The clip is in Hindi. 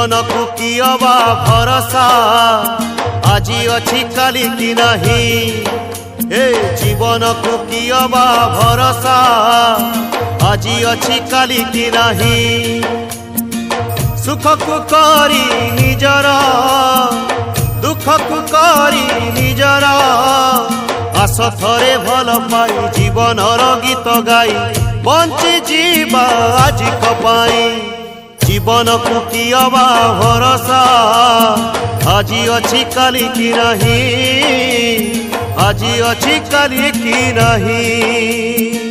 जीवन को कियबा भरोसा आजी अच्छी काली की नहीं। ए जीवन को कियबा भरोसा आजी अच्छी काली की नहीं। सुख को करी निजर दुख को करी निजर आस थरे भल पाई जीवनर गीत गाई बंची जीवा आज कपाई। जीवन को कियबा भरोसा आजी अच्छी काली की नहीं। आजी अच्छी काली की नहीं।